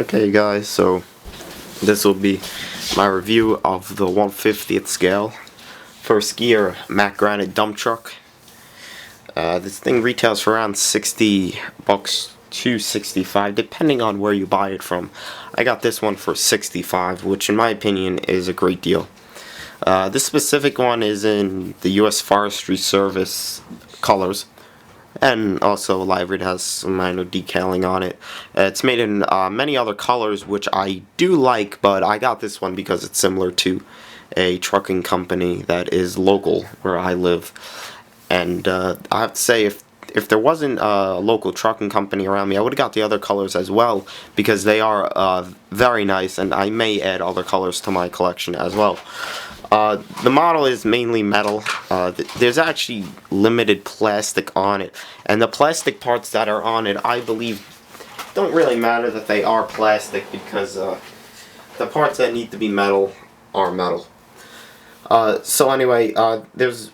Okay guys, so this will be my review of the 1/50th scale first gear Mack Granite dump truck. This thing retails for around $60 to $65 depending on where you buy it from. I got this one for $65, which in my opinion is a great deal. This specific one is in the U.S. Forestry Service colors. And also livery, has some minor decaling on it. It's made in many other colors, which I do like, but I got this one because it's similar to a trucking company that is local where I live. And I have to say, if there wasn't a local trucking company around me, I would have got the other colors as well, because they are very nice, and I may add other colors to my collection as well. The model is mainly metal. There's actually limited plastic on it, and the plastic parts that are on it, I believe, don't really matter that they are plastic, because the parts that need to be metal are metal. So anyway, there's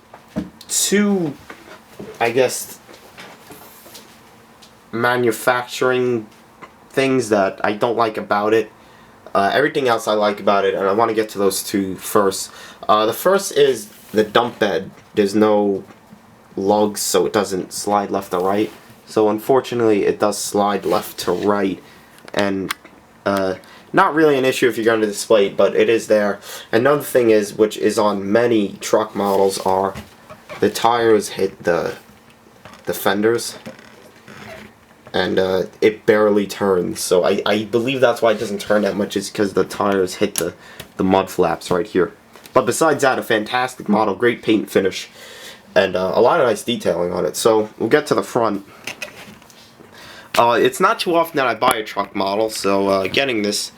two, I guess, manufacturing things that I don't like about it. Everything else I like about it, and I want to get to those two first. The first is the dump bed. There's no lugs, so it doesn't slide left or right. So unfortunately, it does slide left to right, and not really an issue if you're going to display it, but it is there. Another thing is, which is on many truck models, are the tires hit the fenders, and it barely turns. So I believe that's why it doesn't turn that much, is because the tires hit the mud flaps right here. But besides that, a fantastic model, great paint finish, and a lot of nice detailing on it. So we'll get to the front. It's not too often that I buy a truck model, so getting this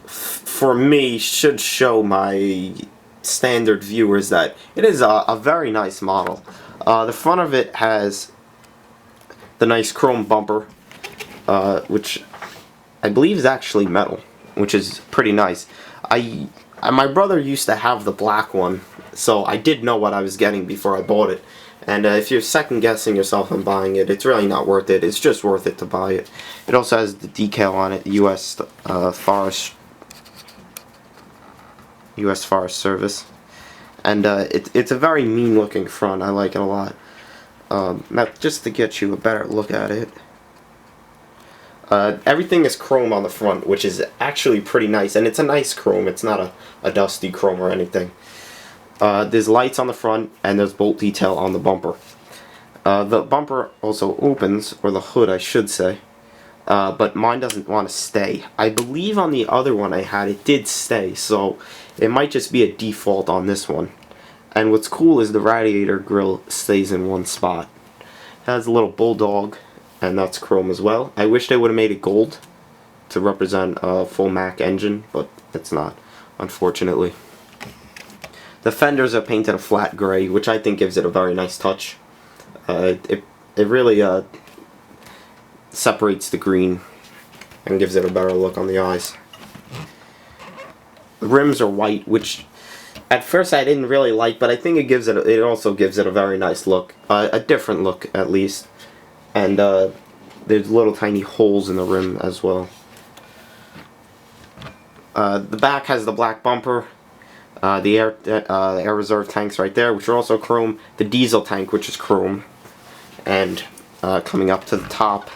for me should show my standard viewers that it is a very nice model. The front of it has the nice chrome bumper, which I believe is actually metal, which is pretty nice. My brother used to have the black one, so I did know what I was getting before I bought it. And if you're second guessing yourself on buying it, it's really not worth it. It's just worth it to buy it. It also has the decal on it, U.S. Forest Service, and it's a very mean looking front. I like it a lot. Now, just to get you a better look at it, everything is chrome on the front, which is actually pretty nice, and it's a nice chrome. It's not a dusty chrome or anything. There's lights on the front, and there's bolt detail on the bumper. The bumper also opens, or the hood I should say, but mine doesn't want to stay. I believe on the other one I had, it did stay, so it might just be a default on this one. And what's cool is the radiator grill stays in one spot. It has a little bulldog, and that's chrome as well. I wish they would have made it gold to represent a full Mack engine, but it's not, unfortunately. The fenders are painted a flat gray, which I think gives it a very nice touch. It really separates the green and gives it a better look on the eyes. The rims are white, which at first I didn't really like, but I think it also gives it a very nice look, a different look at least. And there's little tiny holes in the rim as well. The back has the black bumper, the air reserve tanks right there, which are also chrome, the diesel tank, which is chrome, and coming up to the top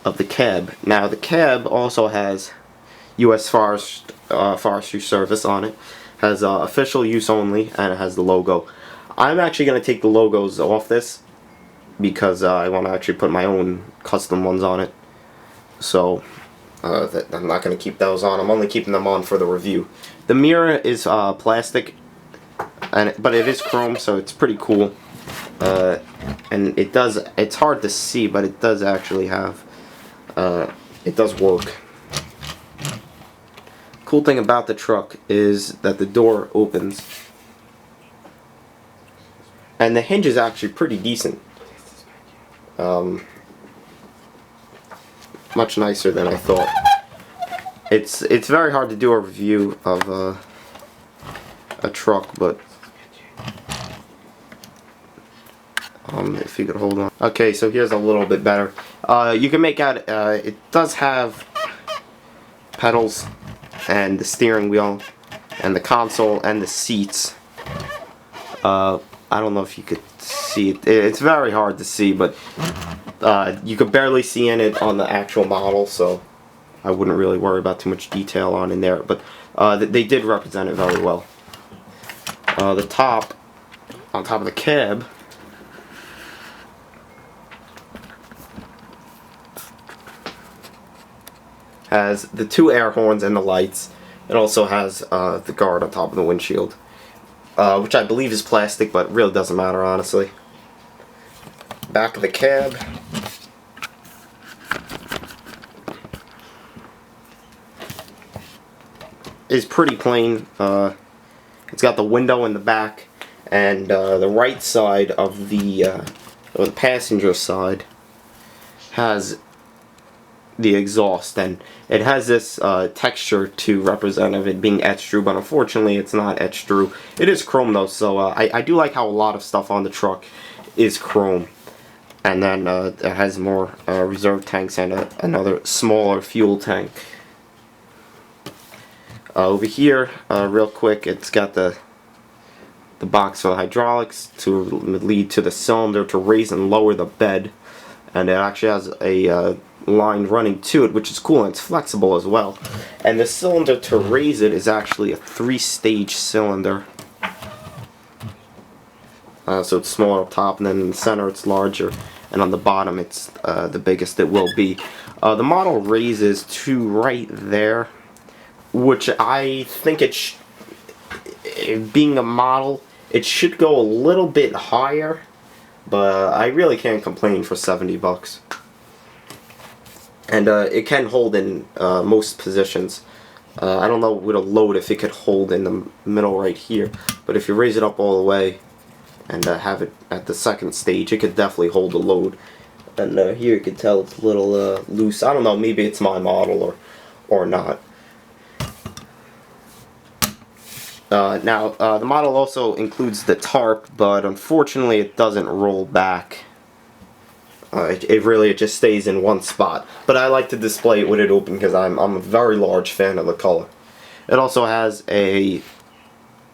of the cab. Now the cab also has U.S. Forestry Service on it, has official use only, and it has the logo. I'm actually going to take the logos off this because I want to actually put my own custom ones on it. So I'm not going to keep those on. I'm only keeping them on for the review. The mirror is plastic, but it is chrome, so it's pretty cool. And it's hard to see, but it does actually have, it does work. Cool thing about the truck is that the door opens, and the hinge is actually pretty decent. Much nicer than I thought. It's very hard to do a review of a truck, but If you could hold on. Okay, so here's a little bit better. You can make out, it does have pedals and the steering wheel and the console and the seats. I don't know if you could see it. It's very hard to see, but you could barely see in it on the actual model, so I wouldn't really worry about too much detail on in there. But they did represent it very well. The top, on top of the cab, has the 2 air horns and the lights. It also has the guard on top of the windshield, which I believe is plastic, but really doesn't matter, honestly. Back of the cab is pretty plain. It's got the window in the back, and the right side of the passenger side has the exhaust, and it has this texture to represent of it being etched through, but unfortunately it's not etched through. It is chrome though, so I do like how a lot of stuff on the truck is chrome. And then it has more reserve tanks and another smaller fuel tank. Over here, real quick, it's got the box for the hydraulics to lead to the cylinder to raise and lower the bed, and it actually has a line running to it, which is cool, and it's flexible as well. And the cylinder to raise it is actually a 3-stage cylinder. So it's smaller up top, and then in the center it's larger, and on the bottom it's the biggest it will be. The model raises to right there, which I think being a model, it should go a little bit higher, but I really can't complain for 70 bucks. And it can hold in most positions. I don't know with a load if it could hold in the middle right here, but if you raise it up all the way and have it at the 2nd stage, it could definitely hold a load. And here you can tell it's a little loose. I don't know, maybe it's my model or not. Now, the model also includes the tarp, but unfortunately it doesn't roll back. It just stays in one spot. But I like to display it with it open because I'm a very large fan of the color. It also has a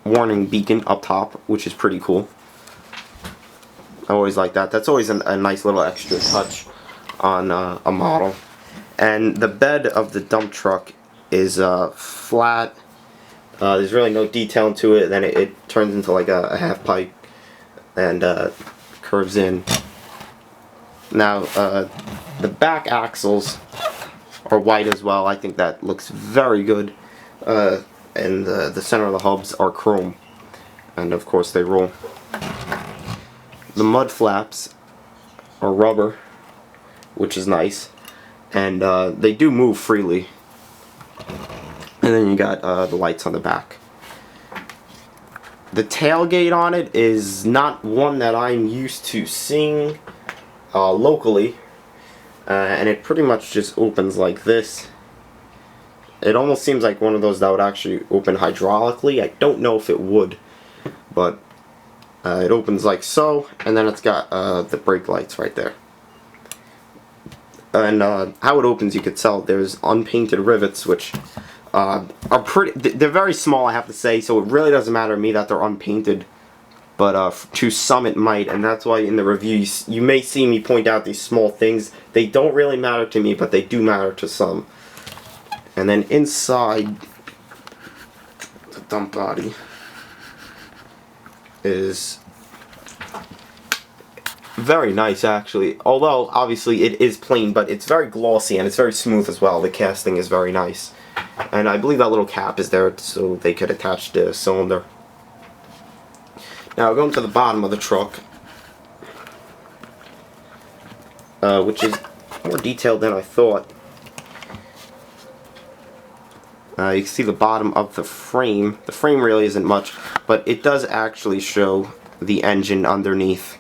warning beacon up top, which is pretty cool. I always like that. That's always a nice little extra touch on a model. And the bed of the dump truck is flat. There's really no detail to it. Then it turns into like a half pipe and curves in. Now, the back axles are white as well. I think that looks very good. And the center of the hubs are chrome. And of course they roll. The mud flaps are rubber, which is nice. And they do move freely. And then you got the lights on the back. The tailgate on it is not one that I'm used to seeing locally, and it pretty much just opens like this. It almost seems like one of those that would actually open hydraulically. I don't know if it would, but it opens like so, and then it's got the brake lights right there. And how it opens, you could tell there's unpainted rivets, which are they're very small, I have to say, so it really doesn't matter to me that they're unpainted, but to some it might, and that's why in the reviews you may see me point out these small things. They don't really matter to me, but they do matter to some. And then inside the dump body is very nice, actually, although obviously it is plain, but it's very glossy and it's very smooth as well. The casting is very nice. And I believe that little cap is there so they could attach the cylinder. Now going to the bottom of the truck, which is more detailed than I thought. You can see the bottom of the frame. The frame really isn't much, but it does actually show the engine underneath,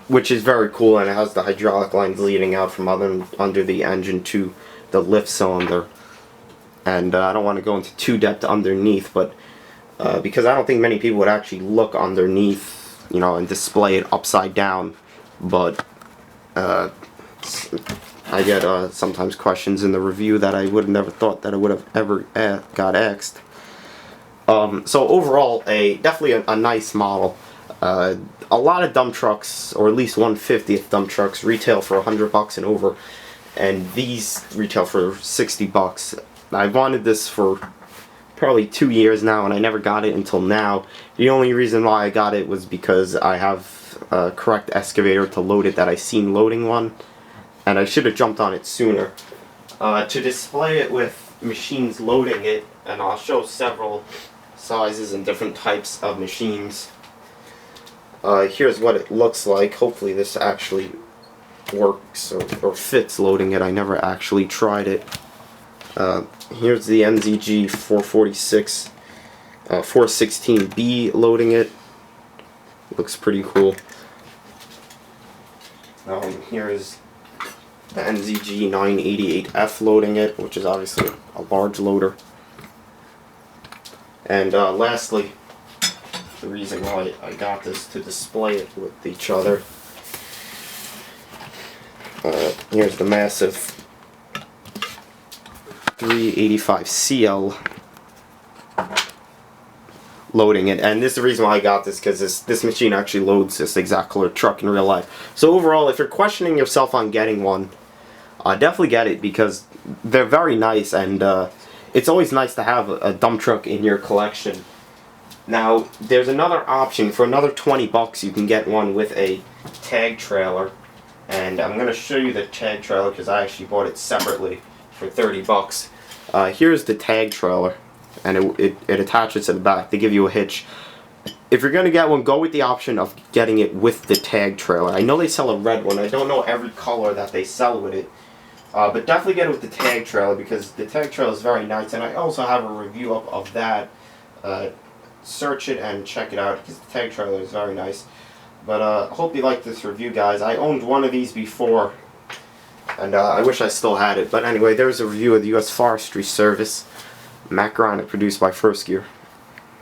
which is very cool, and it has the hydraulic lines leading out from under the engine to the lift cylinder. And I don't want to go into too depth underneath, but because I don't think many people would actually look underneath, you know, and display it upside down. but I get sometimes questions in the review that I would have never thought that I would have ever got asked. So overall, definitely a nice model. A lot of dump trucks, or at least 1/50th dump trucks, retail for $100 and over, and these retail for $60. I wanted this for probably 2 years now, and I never got it until now. The only reason why I got it was because I have a correct excavator to load it that I seen loading one, and I should have jumped on it sooner. To display it with machines loading it, and I'll show several sizes and different types of machines. Here's what it looks like. Hopefully this actually works or fits loading it. I never actually tried it. Here's the MZG 446 416B loading it. Looks pretty cool. Here's the MZG 988F loading it, which is obviously a large loader. And lastly, the reason why I got this to display it with each other. Here's the massive 385CL loading it, and this is the reason why I got this, because this machine actually loads this exact color truck in real life. So overall, if you're questioning yourself on getting one, definitely get it, because they're very nice, and it's always nice to have a dump truck in your collection. Now, there's another option. For another $20, you can get one with a tag trailer, and I'm going to show you the tag trailer because I actually bought it separately for $30. Here's the tag trailer, and it attaches to the back. They give you a hitch. If you're going to get one, go with the option of getting it with the tag trailer. I know they sell a red one. I don't know every color that they sell with it. But definitely get it with the tag trailer, because the tag trailer is very nice, and I also have a review up of that. Search it and check it out, because the tag trailer is very nice. But I hope you liked this review, guys. I owned one of these before, and I wish I still had it. But anyway, there's a review of the U.S. Forestry Service Mack Granite, produced by First Gear.